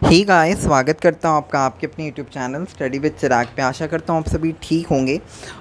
ही guys, स्वागत करता हूँ आपका आपके अपने यूट्यूब चैनल स्टडी विद चिराग पे। आशा करता हूँ आप सभी ठीक होंगे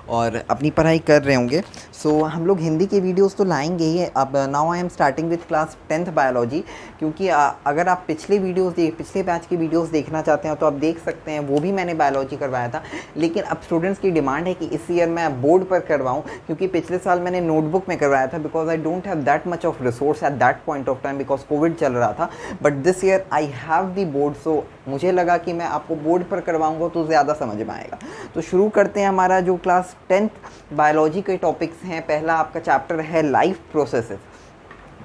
और अपनी पढ़ाई कर रहे होंगे। हम लोग हिंदी के वीडियोस तो लाएंगे ही। अब now I am starting with class 10th biology, क्योंकि अगर आप पिछले बैच की वीडियोस देखना चाहते हैं तो आप देख सकते हैं, वो भी मैंने बायोलॉजी करवाया था। लेकिन अब स्टूडेंट्स की डिमांड है कि इस ईयर मैं बोर्ड पर करवाऊँ, क्योंकि पिछले साल मैंने नोटबुक में करवाया था, because I don't have that much of resource at that point of time, because covid चल रहा था। But this year I have the board, so मुझे लगा कि मैं आपको बोर्ड पर करवाऊंगा तो ज़्यादा समझ में आएगा। तो शुरू करते हैं हमारा जो क्लास 10th बायोलॉजी के टॉपिक्स हैं। पहला आपका चैप्टर है लाइफ प्रोसेसेस।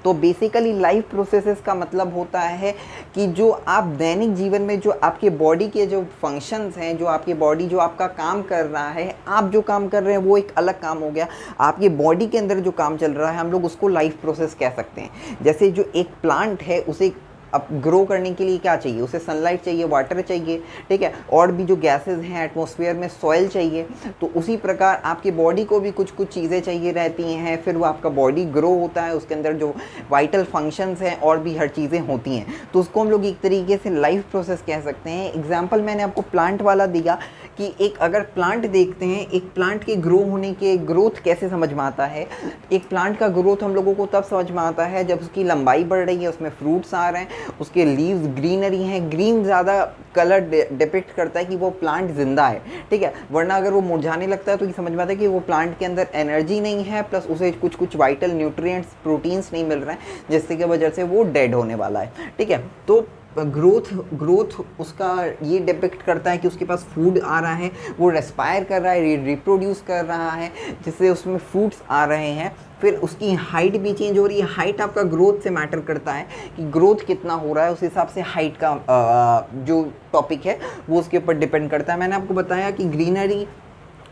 तो बेसिकली लाइफ प्रोसेसेस का मतलब होता है कि जो आप दैनिक जीवन में जो आपके बॉडी के जो फंक्शंस हैं, जो आपकी बॉडी जो आपका काम कर रहा है, आप जो काम कर रहे हैं वो एक अलग काम हो गया। आपके बॉडी के अंदर जो काम चल रहा है, हम लोग उसको लाइफ प्रोसेस कह सकते हैं। जैसे जो एक प्लांट है, उसे अब ग्रो करने के लिए क्या चाहिए, उसे सनलाइट चाहिए, वाटर चाहिए, ठीक है, और भी जो गैसेस हैं एटमॉस्फेयर में, सॉइल चाहिए। तो उसी प्रकार आपकी बॉडी को भी कुछ कुछ चीज़ें चाहिए रहती हैं, फिर वो आपका बॉडी ग्रो होता है, उसके अंदर जो वाइटल फंक्शंस हैं और भी हर चीज़ें होती हैं। तो उसको हम लोग एक तरीके से लाइफ प्रोसेस कह सकते हैं। एग्जाम्पल मैंने आपको प्लांट वाला दिया कि एक अगर प्लांट देखते हैं, एक प्लांट के ग्रो होने के ग्रोथ कैसे समझ में आता है। एक प्लांट का ग्रोथ हम लोगों को तब समझ में आता है जब उसकी लंबाई बढ़ रही है, उसमें फ्रूट्स आ रहे हैं, उसके लीव्स ग्रीनरी हैं। ग्रीन ज़्यादा कलर डिपिक्ट करता है कि वो प्लांट जिंदा है, ठीक है। वरना अगर वो मुरझाने लगता है तो ये समझ में आता है कि वो प्लांट के अंदर एनर्जी नहीं है, प्लस उसे कुछ कुछ वाइटल न्यूट्रिएंट्स, प्रोटीन्स नहीं मिल रहे हैं, जिससे की वजह से वो डेड होने वाला है, ठीक है। तो ग्रोथ उसका ये डिपिक्ट करता है कि उसके पास फूड आ रहा है, वो रेस्पायर कर रहा है, रिप्रोड्यूस कर रहा है, जिससे उसमें फ्रूट्स आ रहे हैं। फिर उसकी हाइट भी चेंज हो रही है। हाइट आपका ग्रोथ से मैटर करता है कि ग्रोथ कितना हो रहा है, उस हिसाब से हाइट का जो टॉपिक है वो उसके ऊपर डिपेंड करता है। मैंने आपको बताया कि ग्रीनरी,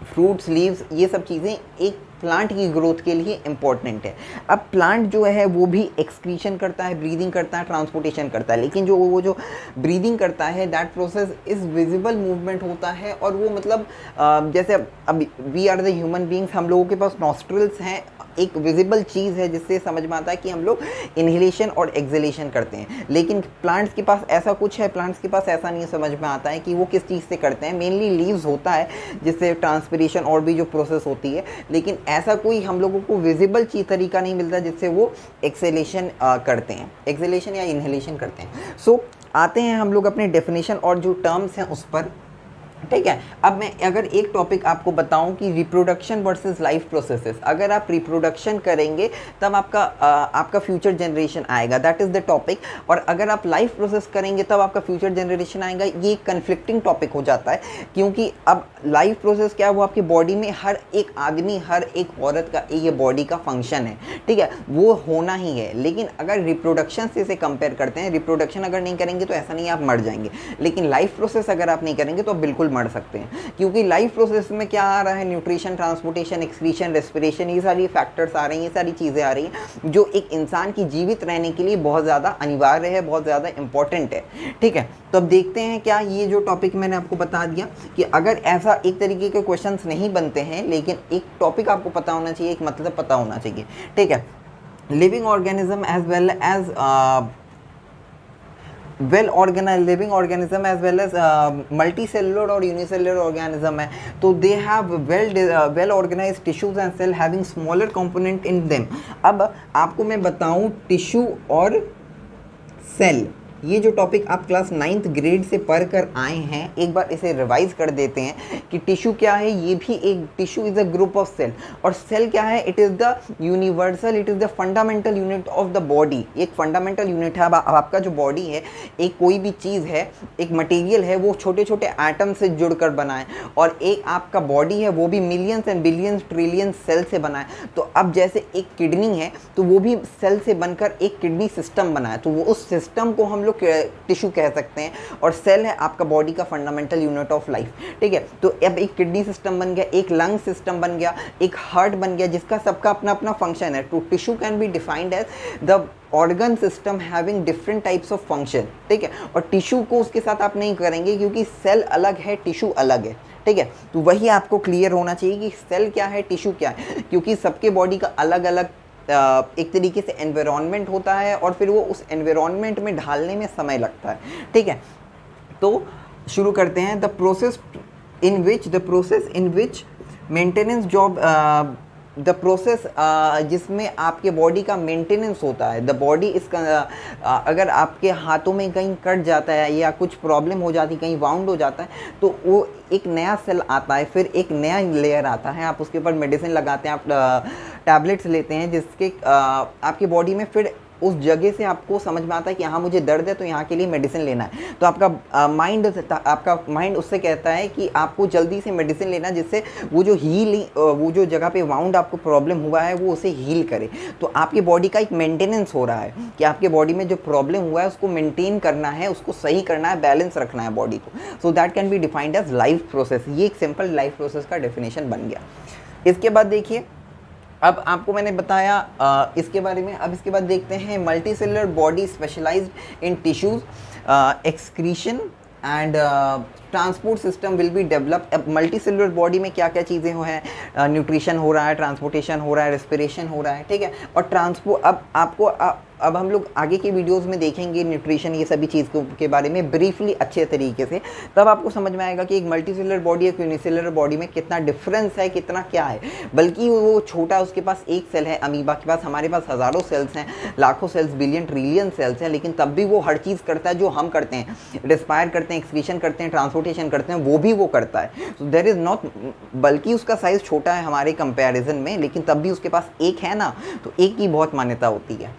फ्रूट्स, लीव्स, ये सब चीज़ें एक प्लांट की ग्रोथ के लिए इम्पॉर्टेंट है। अब प्लांट जो है वो भी एक्सक्रीशन करता है, ब्रीदिंग करता है, ट्रांसपोर्टेशन करता है, लेकिन जो ब्रीदिंग करता है, that process is visible movement होता है। और वो मतलब जैसे अब we are the human beings, हम लोगों के पास नॉस्ट्रल्स हैं, एक विजिबल चीज़ है जिससे समझ में आता है कि हम लोग इनहेलेशन और एक्सहेलेशन करते हैं। लेकिन प्लांट्स के पास ऐसा कुछ है, प्लांट्स के पास ऐसा नहीं समझ में आता है कि वो किस चीज़ से करते हैं। मेनली लीव्स होता है जिससे ट्रांसपिरेशन और भी जो प्रोसेस होती है, लेकिन ऐसा कोई हम लोगों को विजिबल चीज़ तरीका नहीं मिलता जिससे वो एक्सहेलेशन करते हैं, एक्सहेलेशन या इनहेलेशन करते हैं। आते हैं हम लोग अपने डेफिनेशन और जो टर्म्स हैं उस पर, ठीक है। अब मैं अगर एक टॉपिक आपको बताऊं कि रिप्रोडक्शन वर्सेस लाइफ प्रोसेसेस, अगर आप रिप्रोडक्शन करेंगे तब आपका फ्यूचर जनरेशन आएगा, दैट इज़ द टॉपिक। और अगर आप लाइफ प्रोसेस करेंगे तब आपका फ्यूचर जनरेशन आएगा। ये कन्फ्लिक्टिंग टॉपिक हो जाता है, क्योंकि अब लाइफ प्रोसेस क्या है, वो आपकी बॉडी में हर एक आदमी, हर एक औरत का ये बॉडी का फंक्शन है, ठीक है, वो होना ही है। लेकिन अगर रिप्रोडक्शन से इसे कंपेयर करते हैं, रिप्रोडक्शन अगर नहीं करेंगे तो ऐसा नहीं आप मर जाएंगे, लेकिन लाइफ प्रोसेस अगर आप नहीं करेंगे तो बिल्कुल मर सकते हैं। क्योंकि लाइफ प्रोसेस में क्या आ रहा है, न्यूट्रिशन, ट्रांसपोर्टेशन, एक्सक्रीशन, रेस्पिरेशन, ये सारी फैक्टर्स आ रही हैं, ये सारी चीज़ें आ रही हैं जो एक इंसान की जीवित रहने के लिए बहुत ज़्यादा अनिवार्य है, बहुत ज़्यादा इंपॉर्टेंट है, ठीक है। तो अब देखते हैं क्या ये जो टॉपिक मैंने आपको बता दिया कि अगर ऐसा एक तरीके के क्वेश्चंस नहीं बनते हैं, लेकिन एक टॉपिक आपको पता होना चाहिए, एक मतलब पता होना चाहिए, ठीक है। Living organism as well as living organism as well as multi cellular और यूनिसेलुलर ऑर्गेनिज्म है, तो they have well organise tissues and cell having smaller component in them. अब आपको मैं बताऊं, टिश्यू और सेल, ये जो टॉपिक आप क्लास 9th ग्रेड से पढ़ कर आए हैं, एक बार इसे रिवाइज कर देते हैं कि टिश्यू क्या है। ये भी एक tissue is a group of cell, और सेल क्या है, it is the universal, it is the fundamental unit of the body. एक फंडामेंटल यूनिट है। अब आपका जो बॉडी है, एक कोई भी चीज़ है, एक मटेरियल है, वो छोटे छोटे एटम से जुड़कर बना है, और एक आपका बॉडी है वो भी millions and billions trillions cell से बना है। तो अब जैसे एक किडनी है तो वो भी सेल से बनकर एक किडनी सिस्टम बना है, तो वो उस सिस्टम को हम लोग टिश्यू कह सकते हैं, और सेल है आपका बॉडी का फंडामेंटल यूनिट ऑफ लाइफ, ठीक है। तो अब एक किडनी सिस्टम बन गया, एक लंग सिस्टम बन गया, एक हार्ट बन गया, जिसका सबका अपना अपना फंक्शन है। तो tissue can be defined as the organ system having different types of function, ठीक है। और टिश्यू को उसके साथ आप नहीं करेंगे, क्योंकि सेल अलग है, टिश्यू अलग है, ठीक है। तो वही आपको क्लियर होना चाहिए कि सेल क्या है, टिश्यू क्या है, क्योंकि सबके बॉडी का अलग अलग एक तरीके से एनवायरनमेंट होता है, और फिर वो उस एनवायरनमेंट में ढालने में समय लगता है, ठीक है। तो शुरू करते हैं। The process in which maintenance job, the process जिसमें आपके बॉडी का मेंटेनेंस होता है। द बॉडी इसका अगर आपके हाथों में कहीं कट जाता है या कुछ प्रॉब्लम हो जाती है, कहीं वाउंड हो जाता है, तो वो एक नया सेल आता है, फिर एक नया लेयर आता है, आप उसके ऊपर मेडिसिन लगाते हैं, आप टैबलेट्स लेते हैं, जिसके आपकी बॉडी में फिर उस जगह से आपको समझ में आता है कि हाँ मुझे दर्द है, तो यहाँ के लिए मेडिसिन लेना है। तो आपका माइंड उससे कहता है कि आपको जल्दी से मेडिसिन लेना, जिससे वो जो जगह पे वाउंड आपको प्रॉब्लम हुआ है वो उसे हील करे। तो आपकी बॉडी का एक मेंटेनेंस हो रहा है कि आपके बॉडी में जो प्रॉब्लम हुआ है उसको मेंटेन करना है, उसको सही करना है, बैलेंस रखना है बॉडी को। So that can be defined as life process. ये एक सिंपल लाइफ प्रोसेस का डेफिनेशन बन गया। इसके बाद देखिए, अब आपको मैंने बताया इसके बारे में। अब इसके बाद देखते हैं multi cellular body specialised in tissues, excretion and transport system will be develop. अब मल्टी सेलुलर बॉडी में क्या क्या चीज़ें हो हैं, न्यूट्रिशन हो रहा है, ट्रांसपोर्टेशन हो रहा है, रेस्पिरेशन हो रहा है, ठीक है। और अब हम लोग आगे की वीडियोस में देखेंगे न्यूट्रिशन, ये सभी चीज़ के बारे में ब्रीफली अच्छे तरीके से। तब आपको समझ में आएगा कि एक मल्टी सेलुलर बॉडी एक यूनिसेलुलर बॉडी में कितना डिफरेंस है, कितना क्या है। बल्कि वो छोटा, उसके पास एक सेल है, अमीबा के पास, हमारे पास हज़ारों सेल्स हैं, लाखों सेल्स, बिलियन ट्रिलियन सेल्स हैं, लेकिन तब भी वो हर चीज़ करता है जो हम करते हैं। रेस्पायर करते हैं, एक्सक्रीशन करते हैं, ट्रांसपोर्टेशन करते हैं, वो भी वो करता है। सो देयर इज़ नॉट, बल्कि उसका साइज़ छोटा है हमारे कंपैरिजन में, लेकिन तब भी उसके पास एक है ना, तो एक की बहुत मान्यता होती है,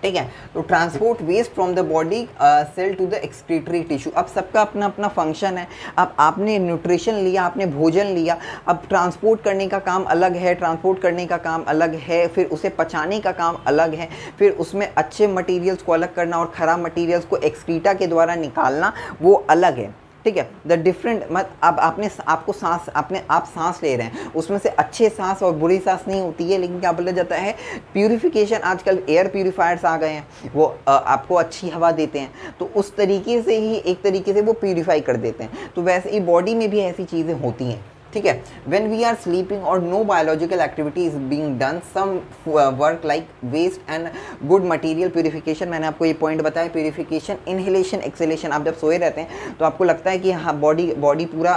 ठीक है। तो transport waste from the body cell to the excretory tissue. अब सबका अपना अपना फंक्शन है। अब आपने न्यूट्रिशन लिया, आपने भोजन लिया, अब ट्रांसपोर्ट करने का काम अलग है, ट्रांसपोर्ट करने का काम अलग है, फिर उसे पचाने का काम अलग है, फिर उसमें अच्छे मटेरियल्स को अलग करना और ख़राब मटेरियल्स को एक्सक्रीटा के द्वारा निकालना, वो अलग है, ठीक है। द डिफरेंट अब आप सांस ले रहे हैं, उसमें से अच्छे सांस और बुरी सांस नहीं होती है, लेकिन क्या बोला जाता है, प्यूरिफिकेशन। आजकल एयर प्यूरिफायर्स आ गए हैं, वो आपको अच्छी हवा देते हैं, तो उस तरीके से ही एक तरीके से वो प्यूरिफाई कर देते हैं। तो वैसे ही बॉडी में भी ऐसी चीज़ें होती हैं, ठीक है। व्हेन वी आर स्लीपिंग और no biological activity is being done, some work like waste and good material purification. मैंने आपको ये पॉइंट बताया, प्यूरिफिकेशन, इनहेलेशन, एक्सहेलेशन। आप जब सोए रहते हैं तो आपको लगता है कि हाँ बॉडी पूरा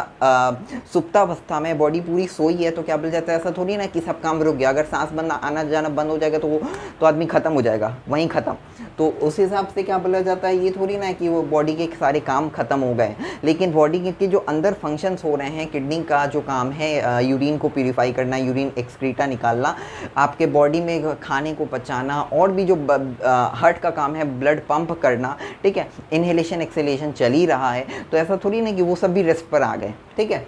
सुप्तावस्था में, बॉडी पूरी सोई है, तो क्या बोल जाता है, ऐसा थोड़ी ना कि सब काम रुक गया। अगर सांस बंद आना जाना बंद हो जाएगा तो आदमी ख़त्म हो जाएगा, वहीं ख़त्म। तो उस हिसाब से क्या बोला जाता है, ये थोड़ी ना कि वो बॉडी के सारे काम ख़त्म हो गए, लेकिन बॉडी के जो अंदर फंक्शंस हो रहे हैं, किडनी का जो काम है, यूरिन को प्यूरिफाई करना, यूरिन एक्सक्रीटा निकालना, आपके बॉडी में खाने को पचाना, और भी जो हार्ट का काम है, ब्लड पंप करना, ठीक है, इनहेलेशन एक्सहेलेशन चल ही रहा है। तो ऐसा थोड़ी ना कि वो सब भी रेस्ट पर आ गए, ठीक है।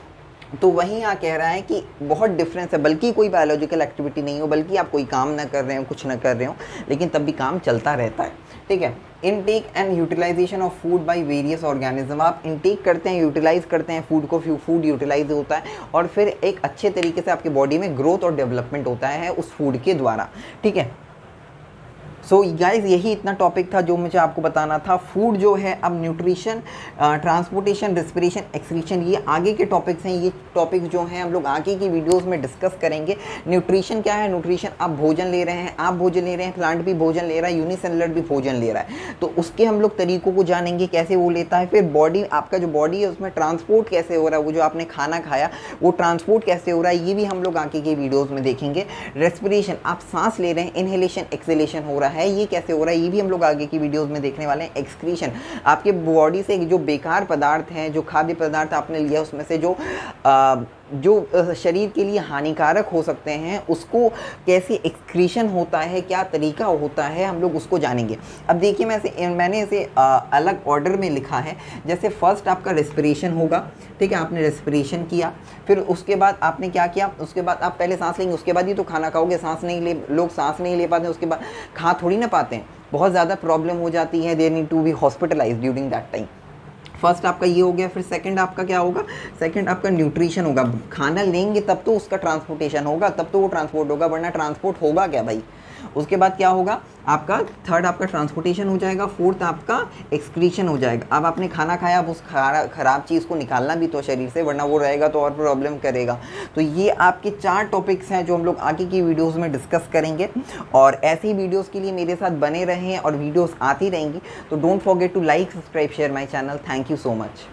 तो वहीं यहाँ कह रहा है कि बहुत डिफरेंस है, बल्कि कोई बायोलॉजिकल एक्टिविटी नहीं हो, बल्कि आप कोई काम ना कर रहे हो, कुछ ना कर रहे हो, लेकिन तब भी काम चलता रहता है, ठीक है। Intake and utilisation of food by various organism. आप इनटेक करते हैं, यूटिलाइज करते हैं फूड को, फूड यूटिलाइज होता है और फिर एक अच्छे तरीके से आपकी बॉडी में ग्रोथ और डेवलपमेंट होता है उस फूड के द्वारा, ठीक है। सो गाइस, यही इतना टॉपिक था जो मुझे आपको बताना था। फूड जो है, अब न्यूट्रिशन, ट्रांसपोर्टेशन, रेस्पिरेशन, एक्सक्रीशन, ये आगे के टॉपिक्स हैं। ये टॉपिक जो हैं हम लोग आगे की वीडियोस में डिस्कस करेंगे। न्यूट्रिशन क्या है, न्यूट्रिशन आप भोजन ले रहे हैं, आप भोजन ले रहे हैं, प्लांट भी भोजन ले रहा है, यूनिसेलुलर भी भोजन ले रहा है, तो उसके हम लोग तरीकों को जानेंगे, कैसे वो लेता है। फिर बॉडी, आपका जो बॉडी है उसमें ट्रांसपोर्ट कैसे हो रहा है, वो जो आपने खाना खाया वो ट्रांसपोर्ट कैसे हो रहा है, ये भी हम लोग आगे की वीडियोज़ में देखेंगे। रेस्पिरेशन, आप सांस ले रहे हैं, इनहेलेशन एक्सहेलेशन हो रहा है, ये कैसे हो रहा है, ये भी हम लोग आगे की वीडियोस में देखने वाले हैं। एक्सक्रीशन, आपके बॉडी से जो बेकार पदार्थ हैं, जो खाद्य पदार्थ आपने लिया उसमें से जो शरीर के लिए हानिकारक हो सकते हैं, उसको कैसे एक्सक्रीशन होता है, क्या तरीका होता है, हम लोग उसको जानेंगे। अब देखिए, मैंने इसे अलग ऑर्डर में लिखा है। जैसे फर्स्ट आपका रेस्पिरेशन होगा, ठीक है, आपने रेस्पिरेशन किया, फिर उसके बाद आपने क्या किया, उसके बाद आप पहले सांस लेंगे, उसके बाद ही तो खाना खाओगे। लोग सांस नहीं ले पाते, उसके बाद खा थोड़ी ना पाते हैं, बहुत ज़्यादा प्रॉब्लम हो जाती है, they need to be hospitalised during that time. First आपका ये हो गया। फिर सेकंड आपका क्या होगा, सेकंड आपका न्यूट्रिशन होगा। खाना लेंगे तब तो उसका ट्रांसपोर्टेशन होगा, तब तो वो ट्रांसपोर्ट होगा, वरना ट्रांसपोर्ट होगा क्या भाई, उसके बाद क्या होगा आपका, थर्ड आपका ट्रांसपोर्टेशन हो जाएगा, फोर्थ आपका एक्सक्रीशन हो जाएगा। अब आपने खाना खाया, अब उस ख़राब चीज़ को निकालना भी तो शरीर से, वरना वो रहेगा तो और प्रॉब्लम करेगा। तो ये आपके 4 टॉपिक्स हैं जो हम लोग आगे की वीडियोस में डिस्कस करेंगे, और ऐसी वीडियोस के लिए मेरे साथ बने रहें और वीडियोस आती रहेंगी। तो don't forget to like, subscribe, share my channel. Thank you so much.